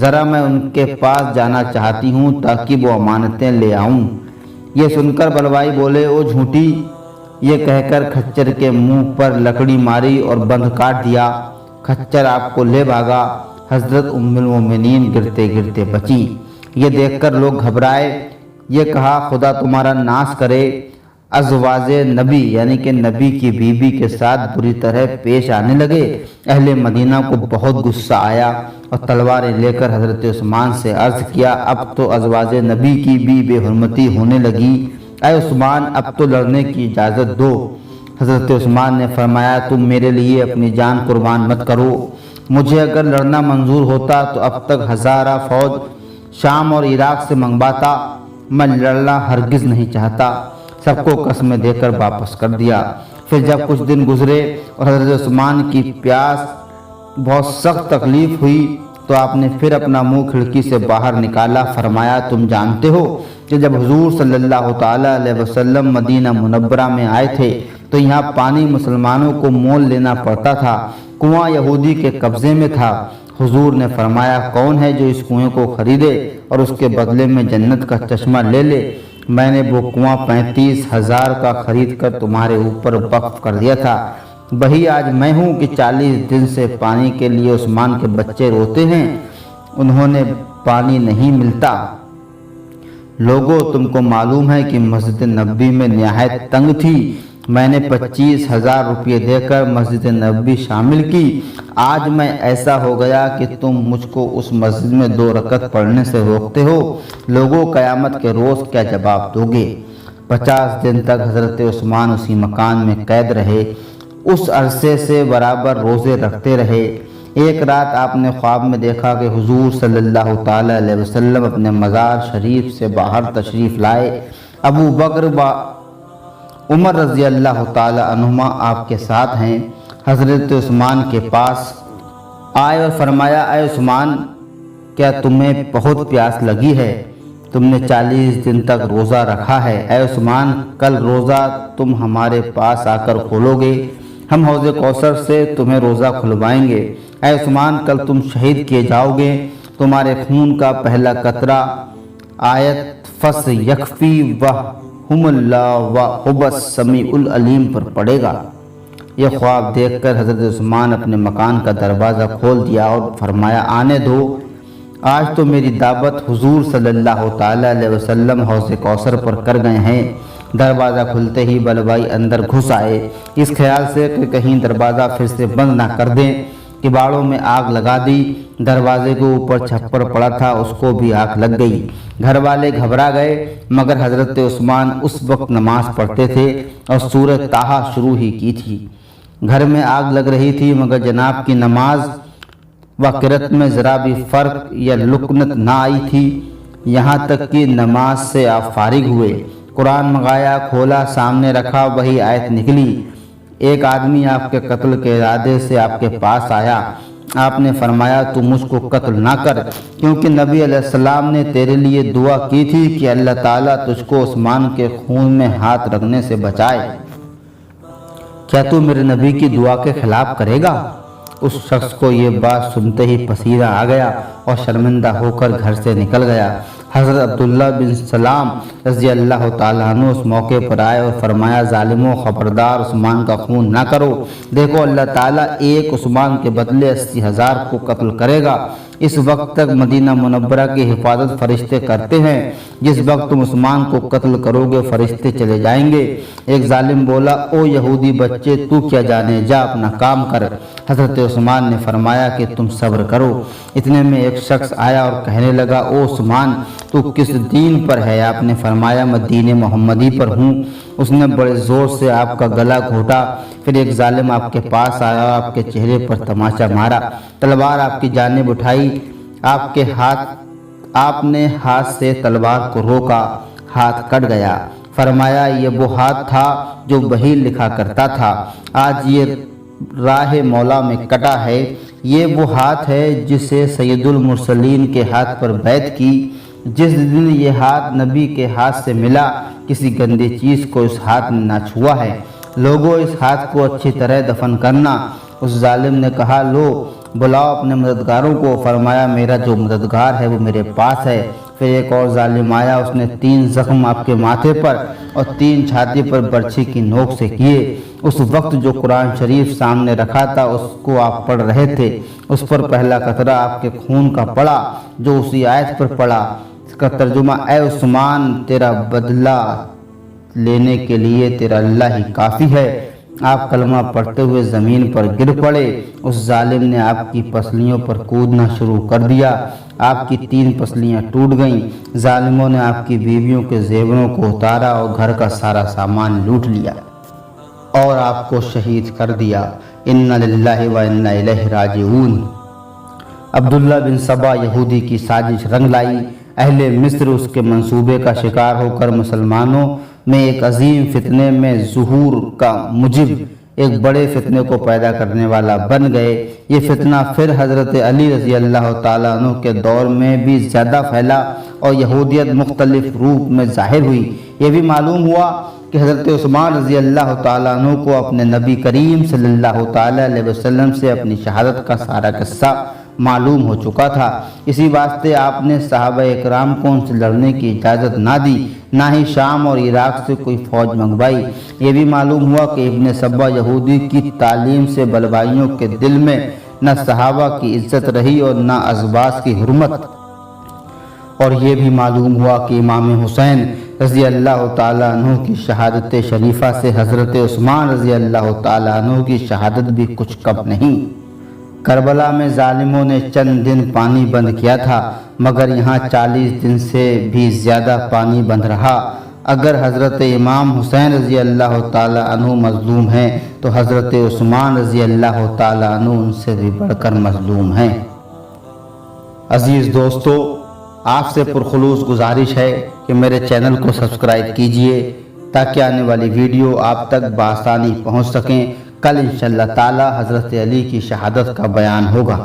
ذرا میں ان کے پاس جانا چاہتی ہوں تاکہ وہ امانتیں لے آؤں۔ یہ سن کر بلوائی بولے، او جھوٹی! یہ کہہ کر کھچر کے منہ پر لکڑی ماری اور بند کاٹ دیا۔ کھچر آپ کو لے بھاگا۔ حضرت ام المومنین گرتے گرتے بچی۔ یہ دیکھ کر لوگ گھبرائے۔ یہ کہا، خدا تمہارا ناش کرے۔ ازواج نبی یعنی کہ نبی کی بیوی کے ساتھ بری طرح پیش آنے لگے۔ اہل مدینہ کو بہت غصہ آیا اور تلواریں لے کر حضرت عثمان سے عرض کیا، اب تو ازواج نبی کی بھی بے حرمتی ہونے لگی، اے عثمان اب تو لڑنے کی اجازت دو۔ حضرت عثمان نے فرمایا، تم میرے لیے اپنی جان قربان مت کرو، مجھے اگر لڑنا منظور ہوتا تو اب تک ہزارہ فوج شام اور عراق سے منگواتا، میں لڑنا ہرگز نہیں چاہتا۔ سب کو قسمیں دے کر واپس کر دیا۔ پھر جب کچھ دن گزرے اور حضرت عثمان کی پیاس بہت سخت تکلیف ہوئی تو آپ نے پھر اپنا منہ کھڑکی سے باہر نکالا۔ فرمایا، تم جانتے ہو کہ جب حضور صلی اللہ تعالیٰ علیہ وسلم مدینہ منورہ میں آئے تھے تو یہاں پانی مسلمانوں کو مول لینا پڑتا تھا، کنواں یہودی کے قبضے میں تھا۔ حضور نے فرمایا، کون ہے جو اس کنویں کو خریدے اور اس کے بدلے میں جنت کا چشمہ لے لے؟ میں نے وہ کنواں 35,000 کا خرید کر تمہارے اوپر وقف کر دیا تھا۔ وہی آج میں ہوں کہ 40 دن سے پانی کے لیے عثمان کے بچے روتے ہیں، انہوں نے پانی نہیں ملتا۔ لوگوں، تم کو معلوم ہے کہ مسجد نبوی میں نہایت تنگ تھی، میں نے 25,000 روپے دے کر مسجد نبوی شامل کی۔ آج میں ایسا ہو گیا کہ تم مجھ کو اس مسجد میں 2 رکعت پڑھنے سے روکتے ہو۔ لوگوں، قیامت کے روز کیا جواب دو گے؟ 50 دن تک حضرت عثمان اسی مکان میں قید رہے، اس عرصے سے برابر روزے رکھتے رہے۔ ایک رات آپ نے خواب میں دیکھا کہ حضور صلی اللہ تعالیٰ علیہ وسلم اپنے مزار شریف سے باہر تشریف لائے۔ ابو بکر و عمر رضی اللہ تعالیٰ عنہما آپ کے ساتھ ہیں۔ حضرت عثمان کے پاس آئے اور فرمایا، اے عثمان، کیا تمہیں بہت پیاس لگی ہے؟ تم نے 40 دن تک روزہ رکھا ہے۔ اے عثمان، کل روزہ تم ہمارے پاس آ کر کھولو گے، ہم حوض کوثر سے تمہیں روزہ کھلوائیں گے۔ اے عثمان، کل تم شہید کیے جاؤ گے، تمہارے خون کا پہلا قطرہ آیت فس یکفی وہم اللہ وہو السمیع العلیم پر پڑے گا۔ یہ خواب دیکھ کر حضرت عثمان اپنے مکان کا دروازہ کھول دیا اور فرمایا، آنے دو، آج تو میری دعوت حضور صلی اللہ تعالیٰ علیہ وسلم حوض کوثر پر کر گئے ہیں۔ دروازہ کھلتے ہی بلوائی اندر گھس آئے، اس خیال سے کہ کہیں دروازہ پھر سے بند نہ کر دیں۔ کباڑوں میں آگ لگا دی، دروازے کے اوپر چھپر پڑا تھا اس کو بھی آگ لگ گئی۔ گھر والے گھبرا گئے، مگر حضرت عثمان اس وقت نماز پڑھتے تھے اور سورہ طٰہٰ شروع ہی کی تھی۔ گھر میں آگ لگ رہی تھی مگر جناب کی نماز و قرأت میں ذرا بھی فرق یا لکنت نہ آئی تھی، یہاں تک کہ نماز سے آپ فارغ ہوئے، قرآن منگایا، کھولا، سامنے رکھا، وہی آیت نکلی۔ ایک آدمی آپ کے قتل کے ارادے سے آپ کے پاس آیا، آپ نے فرمایا، تو مجھ کو قتل نہ کر، کیونکہ نبی علیہ السلام نے تیرے لیے دعا کی تھی کہ اللہ تعالیٰ تجھ کو عثمان کے خون میں ہاتھ رکھنے سے بچائے۔ کیا تو میرے نبی کی دعا کے خلاف کرے گا؟ اس شخص کو یہ بات سنتے ہی پسینہ آ گیا اور شرمندہ ہو کر گھر سے نکل گیا۔ حضرت عبداللہ بن سلام رضی اللہ تعالیٰ عنہ اس موقع پر آئے اور فرمایا، ظالموں، خبردار عثمان کا خون نہ کرو، دیکھو اللہ تعالیٰ ایک عثمان کے بدلے 80,000 کو قتل کرے گا۔ اس وقت تک مدینہ منورہ کی حفاظت فرشتے کرتے ہیں، جس وقت تم عثمان کو قتل کرو گے فرشتے چلے جائیں گے۔ ایک ظالم بولا، او یہودی بچے، تو کیا جانے، جا اپنا کام کر۔ حضرت عثمان نے فرمایا کہ تم صبر کرو۔ اتنے میں ایک شخص آیا اور کہنے لگا، او عثمان، تو کس دین پر ہے؟ آپ نے فرمایا، میں دین محمدی پر ہوں۔ اس نے بڑے زور سے آپ کا گلا گھونٹا۔ پھر ایک ظالم آپ کے پاس آیا اور آپ کے چہرے پر تماچا مارا، تلوار آپ کی جانب اٹھائی، آپ نے ہاتھ سے تلوار کو روکا، ہاتھ کٹ گیا۔ فرمایا، یہ وہ ہاتھ تھا جو وحی لکھا کرتا تھا، آج یہ راہ مولا میں کٹا ہے۔ یہ وہ ہاتھ ہے جسے سید المرسلین کے ہاتھ پر بیعت کی۔ جس دن یہ ہاتھ نبی کے ہاتھ سے ملا، کسی گندی چیز کو اس ہاتھ نے نہ چھوا ہے۔ لوگوں، اس ہاتھ کو اچھی طرح دفن کرنا، اس ظالم نے کہا لو بلاؤ اپنے مددگاروں کو۔ فرمایا میرا جو مددگار ہے وہ میرے پاس ہے۔ پھر ایک اور ظالم آیا، اس نے 3 زخم آپ کے ماتھے پر اور 3 چھاتی پر برچھی کی نوک سے کیے۔ اس وقت جو قرآن شریف سامنے رکھا تھا اس کو آپ پڑھ رہے تھے، اس پر پہلا قطرہ آپ کے خون کا پڑا جو اسی آیت پر پڑا۔ اس کا ترجمہ اے عثمان تیرا بدلہ لینے کے لیے تیرا اللہ ہی کافی ہے۔ آپ کلمہ پڑھتے ہوئے زمین پر گر پڑے۔ اس ظالم نے آپ کی پسلیوں پر کودنا شروع کر دیا، آپ کی 3 پسلیاں ٹوٹ گئیں۔ ظالموں نے آپ کی بیویوں کے زیوروں کو اتارا اور گھر کا سارا سامان لوٹ لیا اور آپ کو شہید کر دیا۔ انا للہ و انا الیہ راجعون۔ عبداللہ بن سبا یہودی کی سازش رنگ لائی۔ اہل مصر اس کے منصوبے کا شکار ہو کر مسلمانوں میں ایک عظیم فتنے میں ظہور کا موجب، ایک بڑے فتنے کو پیدا کرنے والا بن گئے۔ یہ فتنہ پھر حضرت علی رضی اللہ تعالیٰ عنہ کے دور میں بھی زیادہ پھیلا اور یہودیت مختلف روپ میں ظاہر ہوئی۔ یہ بھی معلوم ہوا کہ حضرت عثمان رضی اللہ تعالیٰ عنہ کو اپنے نبی کریم صلی اللہ تعالیٰ علیہ وسلم سے اپنی شہادت کا سارا قصہ معلوم ہو چکا تھا۔ اسی واسطے آپ نے صحابہ اکرام کو ان سے لڑنے کی اجازت نہ دی، نہ ہی شام اور عراق سے کوئی فوج منگوائی۔ یہ بھی معلوم ہوا کہ ابن سبا یہودی کی تعلیم سے بلوائیوں کے دل میں نہ صحابہ کی عزت رہی اور نہ ازواج کی حرمت۔ اور یہ بھی معلوم ہوا کہ امام حسین رضی اللہ تعالیٰ عنہ کی شہادت شریفہ سے حضرت عثمان رضی اللہ تعالیٰ عنہ کی شہادت بھی کچھ کم نہیں۔ کربلا میں ظالموں نے چند دن پانی بند کیا تھا، مگر یہاں 40 دن سے بھی زیادہ پانی بند رہا۔ اگر حضرت امام حسین رضی اللہ تعالیٰ عنہ مظلوم ہیں تو حضرت عثمان رضی اللہ تعالیٰ عنہ ان سے بھی بڑھ کر مظلوم ہیں۔ عزیز دوستو، آپ سے پرخلوص گزارش ہے کہ میرے چینل کو سبسکرائب کیجئے تاکہ آنے والی ویڈیو آپ تک بآسانی پہنچ سکیں۔ کل انشاءاللہ تعالی حضرت علی کی شہادت کا بیان ہوگا۔